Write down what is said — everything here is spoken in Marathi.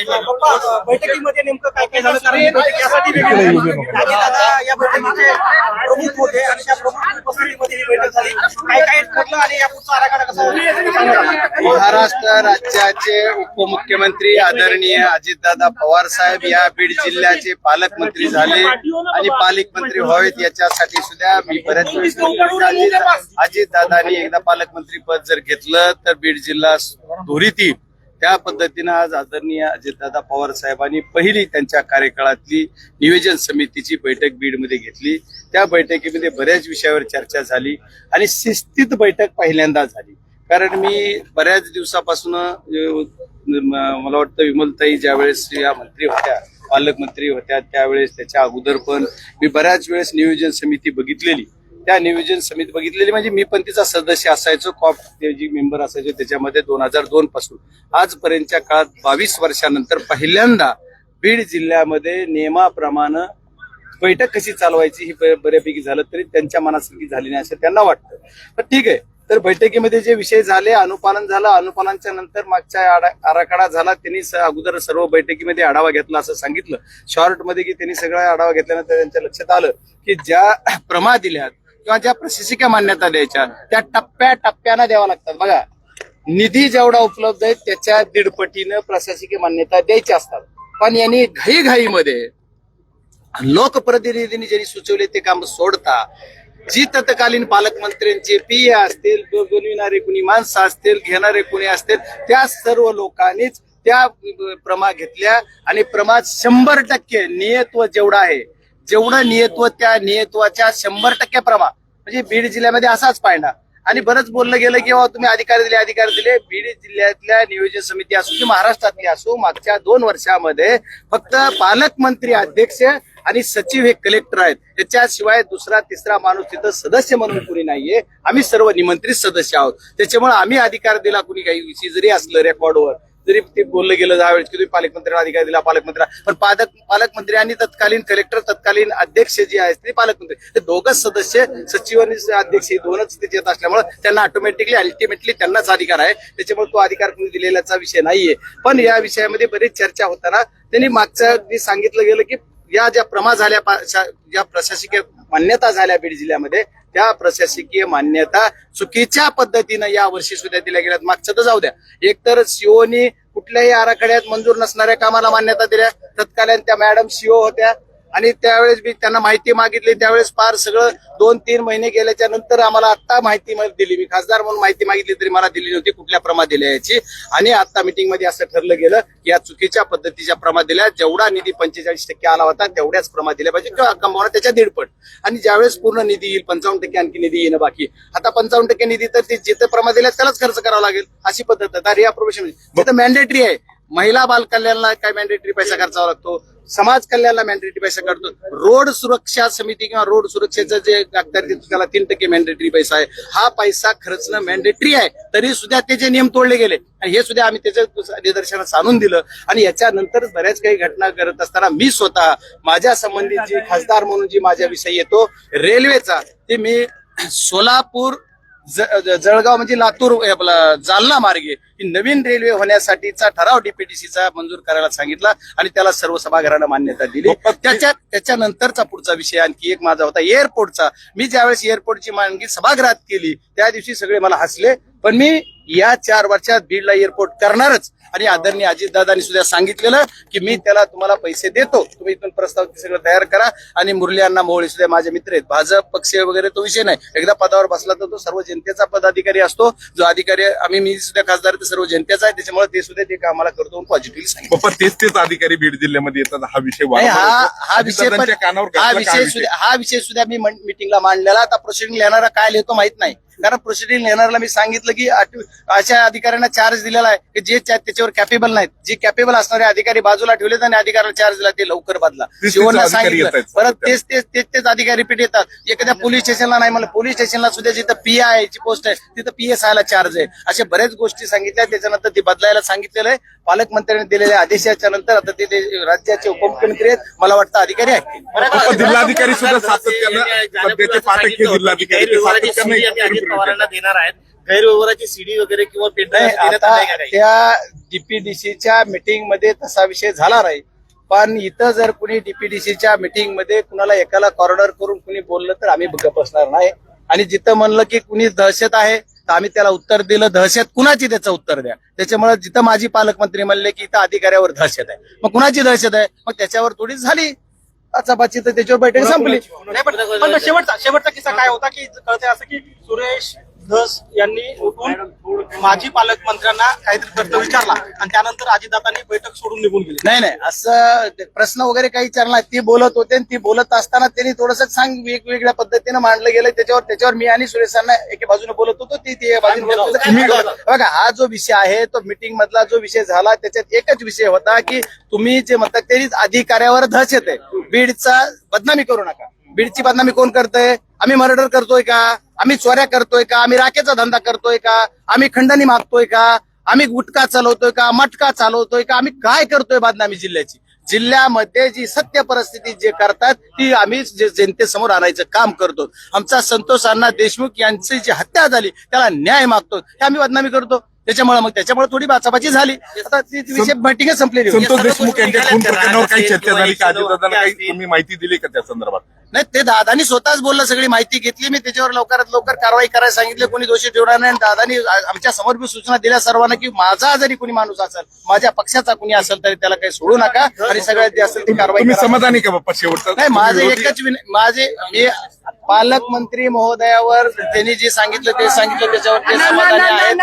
बैठकीमध्ये नेमकं काय काय झालं? कारण ही बैठक यासाठी वेगळी होती. दादा या बैठकीचे प्रमुख होते आणि त्या प्रमुख उपस्थितीमध्ये ही बैठक झाली. काय काय ठरलं आणि या पुढचा आराखडा कसा होता? महाराष्ट्र राज्याचे उपमुख्यमंत्री आदरणीय अजितदादा पवार साहेब या बीड जिल्ह्याचे पालकमंत्री झाले आणि पालकमंत्री व्हावेत याच्यासाठी सुद्धा मी बऱ्याच अजितदादांनी एकदा पालकमंत्री पद जर घेतलं तर बीड जिल्हा धुरीत येईल. त्या पद्धतीनं आज आदरणीय अजितदादा पवार साहेबांनी पहिली त्यांच्या कार्यकाळातली नियोजन समितीची बैठक बीडमध्ये घेतली. त्या बैठकीमध्ये बऱ्याच विषयावर चर्चा झाली आणि शिस्तीत बैठक पहिल्यांदा झाली. कारण मी बऱ्याच दिवसापासून मला वाटतं विमलताई ज्यावेळेस या मंत्री होत्या, पालकमंत्री होत्या, त्यावेळेस त्याच्या अगोदर पण मी बऱ्याच वेळेस नियोजन समिती बघितलेली. त्या नियोजन समिती बघितलेली म्हणजे मी पण तिचा सदस्य असायचो, कॉप जी मेंबर असायचो त्याच्यामध्ये 2002 पासून आजपर्यंतच्या काळात 22 वर्षानंतर पहिल्यांदा बीड जिल्ह्यामध्ये नियमाप्रमाणे बैठक कशी चालवायची ही बऱ्यापैकी झालं तरी त्यांच्या मनासारखी झाली नाही असं त्यांना वाटतं. पण ठीक आहे, तर बैठकीमध्ये जे विषय झाले, अनुपालन झालं, अनुपालनाच्या नंतर मागचा आराखडा झाला. त्यांनी अगोदर सर्व बैठकीमध्ये आढावा घेतला असं सांगितलं शॉर्टमध्ये की त्यांनी सगळा आढावा घेतल्यानंतर त्यांच्या लक्षात आलं की ज्या प्रमा दिल्यात किंवा ज्या प्रशासकीय मान्यता द्यायच्या त्या टप्प्याटप्प्यानं द्यावा लागतात. बघा, निधी जेवढा उपलब्ध आहे त्याच्या 1.5 पटीनं प्रशासकीय मान्यता द्यायच्या असतात. पण यांनी घाईघाईमध्ये लोकप्रतिनिधींनी ज्यांनी सुचवले ते काम सोडता जी तत्कालीन पालकमंत्र्यांचे पीए असतील, बनविणारे कुणी माणसं असतील, घेणारे कुणी असतील, त्या सर्व लोकांनीच त्या प्रमा घेतल्या आणि प्रमा 100% नियत्व जेवढं आहे, जेवढं नियत्व त्या नियत्वाच्या 100% प्रमा म्हणजे बीड जिल्ह्यामध्ये असाच पाहिला. आणि बरंच बोललं गेलं की तुम्ही अधिकार दिले. बीड जिल्ह्यातल्या नियोजन समिती असो की महाराष्ट्रातली असो, मागच्या 2 वर्षामध्ये फक्त पालकमंत्री, अध्यक्ष आणि सचिव हे कलेक्टर आहेत. त्याच्याशिवाय दुसरा तिसरा माणूस तिथं सदस्य म्हणून कुणी नाहीये. आम्ही सर्व निमंत्रित सदस्य आहोत. त्याच्यामुळे आम्ही अधिकार दिला, कुणी काही विषय जरी असलं रेकॉर्डवर जरी ते बोललं गेलं त्यावेळेस की तुम्ही पालकमंत्र्यांना अधिकार दिला, पालकमंत्र्यांना, पण पालकमंत्री आणि तत्कालीन कलेक्टर, तत्कालीन अध्यक्ष जे आहेत ते पालकमंत्री, ते दोघच सदस्य, सचिव आणि अध्यक्ष हे दोनच तिथे येत असल्यामुळे त्यांना ऑटोमॅटिकली अल्टिमेटली त्यांनाच अधिकार आहे. त्याच्यामुळे तो अधिकार कोणी दिलेल्याचा विषय नाहीये. पण या विषयामध्ये बरीच चर्चा होताना त्यांनी मागच्या सांगितलं गेलं की या ज्या प्रमा झाल्या, ज्या प्रशासकीय मान्यता झाल्या बीड जिल्ह्यामध्ये, त्या प्रशासकीय मान्यता चुकीच्या पद्धतीनं या वर्षी सुद्धा दिल्या गेल्यात. मागचं तर जाऊ द्या, एकतर सीओनी कुठल्याही आराखड्यात मंजूर नसणाऱ्या कामाला मान्यता दिल्या. तत्कालीन त्या मॅडम सीओ होत्या आणि त्यावेळेस मी त्यांना माहिती मागितली. त्यावेळेस फार सगळं 2-3 महिने गेल्याच्या नंतर आम्हाला आता माहिती दिली. मी खासदार म्हणून माहिती मागितली तरी मला दिली नव्हती कुठल्या प्रमा दिल्या याची. आणि आता मीटिंग मध्ये असं ठरलं गेलं की या चुकीच्या पद्धतीच्या प्रमा दिल्या. जेवढा निधी 45% आला होता तेवढ्याच प्रमा दिल्या पाहिजे किंवा कमावणं त्याच्या 1.5 पट. आणि ज्यावेळेस पूर्ण निधी येईल 55% आणखी निधी येणं बाकी. आता 55% निधी तर ते जिथे प्रमा दिल्या त्यालाच खर्च करावा लागेल अशी पद्धत आहे. तर अप्रोव्हेशन तिथं मॅन्डेटरी आहे. महिला बाल कल्याणला काय मॅन्डेटरी पैसा खर्चावा लागतो, समाज कल्याणला मॅन्डेटरी पैसा काढतो. रोड सुरक्षा समिती किंवा रोड सुरक्षेचं जे त्याला 3% मॅन्डेटरी पैसा आहे. हा पैसा खर्चणं मॅन्डेटरी आहे, तरी सुद्धा त्याचे नियम तोडले गेले. आणि हे सुद्धा आम्ही त्याच्या निदर्शनास आणून दिलं. आणि याच्यानंतर बऱ्याच काही घटना करत असताना मी स्वतः माझ्या संबंधित जी खासदार म्हणून जी माझ्याविषयी येतो रेल्वेचा, ते मी सोलापूर जळगाव म्हणजे लातूर जालना मार्गे नवीन रेल्वे होण्यासाठीचा ठराव डीपीटीसीचा मंजूर करायला सांगितला आणि त्याला सर्व सभागृहानं मान्यता दिली. त्याच्यानंतरचा पुढचा विषय आणखी एक माझा होता एअरपोर्टचा. मी ज्यावेळेस एअरपोर्टची मागणी सभागृहात केली त्या दिवशी सगळे मला हसले. पण मी या 4 वर्षात बीडला एअरपोर्ट करणारच. आणि आदरणीय अजितदादांनी सुद्धा सांगितलेलं की मी त्याला तुम्हाला पैसे देतो, तुम्ही इथून प्रस्ताव सगळं तयार करा. आणि मुरली अण्णा मोहोळे सुद्धा माझे मित्र आहेत. भाजप पक्ष वगैरे तो विषय नाही. एकदा पदावर बसला तर तो सर्व जनतेचा पदाधिकारी असतो. जो अधिकारी मी सुद्धा खासदार ते सर्व जनतेचा आहे. त्याच्यामुळे ते सुद्धा ते कामाला करतो पॉझिटिव्हली सांगितलं. तेच अधिकारी बीड जिल्ह्यामध्ये येतात. हा विषय सुद्धा मी मिटिंगला मांडलेला. आता प्रोसिडिंग लिहिणारा काय लिहितो माहित नाही. कारण प्रोसिडिंग लिहिणाऱ्याला मी सांगितलं की अशा अधिकाऱ्यांना चार्ज दिलेला आहे की जे त्याच्यावर कॅपेबल नाहीत. जे कॅपेबल असणारे अधिकारी बाजूला ठेवलेत आणि अधिकाऱ्याला चार्ज दिला ते लवकर बदला. शिवना सांगितलं. परत तेच अधिकारी रिपीट येतात. एखाद्या पोलीस स्टेशनला नाही म्हणलं, पोलीस स्टेशनला सुद्धा जिथं PI ची पोस्ट आहे तिथं PSI ला चार्ज आहे. अशा बऱ्याच गोष्टी सांगितल्या. त्याच्यानंतर ती बदलायला सांगितलेलं आहे. पालकमंत्र्यांनी दिलेल्या आदेशाच्या नंतर आता ते राज्याचे उपमुख्यमंत्री आहेत. मला वाटतं अधिकारी आहेत. जिल्हाधिकारी सुद्धा सातत्यानं पवारांना देणार आहेत. गैरव्यवहाराची सीडी वगैरे किंवा पेंटर नाही, देण्यात आता आलंय का काही? त्या डीपीडीसीच्या मीटिंग मध्ये तसा विषय झाला नाही. पण इथं जर कुणी डीपीडीसीच्या मीटिंग मध्ये कुणाला एकाला कॉर्नर करून कुणी बोललं तर आम्ही गप्प बसणार नाही. आणि जिथं म्हणलं की कुणी दहशत आहे तर आम्ही त्याला उत्तर दिलं, दहशत कुणाची त्याचं उत्तर द्या. त्याच्यामुळे जिथं माजी पालकमंत्री म्हणले की इथं अधिकाऱ्यावर दहशत आहे, मग कुणाची दहशत आहे, मग त्याच्यावर थोडीच झाली आचापाची, तर त्याच्यावर बैठक संपली. नाही, पण शेवटचा किस्सा काय होता की कळतंय असं की सुरेश धस यांनी उठून माजी पालकमंत्र्यांना काहीतरी प्रश्न विचारला आणि त्यानंतर अजितदादांनी बैठक सोडून निघून गेली. नाही असं प्रश्न वगैरे काही विचारला. ती बोलत होते आणि ती बोलत असताना त्यांनी थोडस वेगवेगळ्या पद्धतीनं मांडलं गेलं. त्याच्यावर मी आणि सुरेशांना एका बाजूने बोलत होतो, ती बाजूने बोलत होतो. बघा, हा जो विषय आहे तो मीटिंग मधला जो विषय झाला त्याच्यात एकच विषय होता की तुम्ही जे म्हणतात ते अधिकाऱ्यावर दहशत आहे, बीडचा बदनामी करू नका. बीडची बदनामी कोण करतंय? आम्ही मर्डर करतोय का? आम्ही चोऱ्या करतोय का? आम्ही राखेचा धंदा करतोय का? आम्ही खंडणी मागतोय का? आम्ही गुटखा चालवतोय का? मटका चालवतोय का? आम्ही काय करतोय बदनामी जिल्ह्याची? जिल्ह्यामध्ये जी सत्य परिस्थिती जे करतात ती आम्ही जनतेसमोर आणायचं काम करतो. आमचा संतोष अण्णा देशमुख यांची जी हत्या झाली त्याला न्याय मागतो, हे आम्ही बदनामी करतो. त्याच्यामुळे थोडी बाचाबाची झाली. आता ती विषय बैठक संपलेली होती. संतोष देशमुख यांच्या खून प्रकरणावर काही चर्चा झाली का? अजितदादांना काही तुम्ही माहिती दिली का त्या संदर्भात? नाही, ते दादानी स्वतःच बोललं, सगळी माहिती घेतली मी, त्याच्यावर लवकरात लवकर कारवाई करायला सांगितले, कोणी दोषी ठेवणार नाही. दादानी आमच्या समोर बी सूचना दिल्या सर्वांना की माझा जरी कोणी माणूस असेल, माझ्या पक्षाचा कोणी असेल तरी त्याला काही सोडू नका आणि सगळ्यात जे असेल ती कारवाई तुम्ही करा. समाधानी का बाप्पा शेवटचा? नाही, माझे एकच मी पालकमंत्री महोदयावर त्यांनी जे सांगितलं ते सांगितलं, त्याच्यावर ते समाधानी आहेत.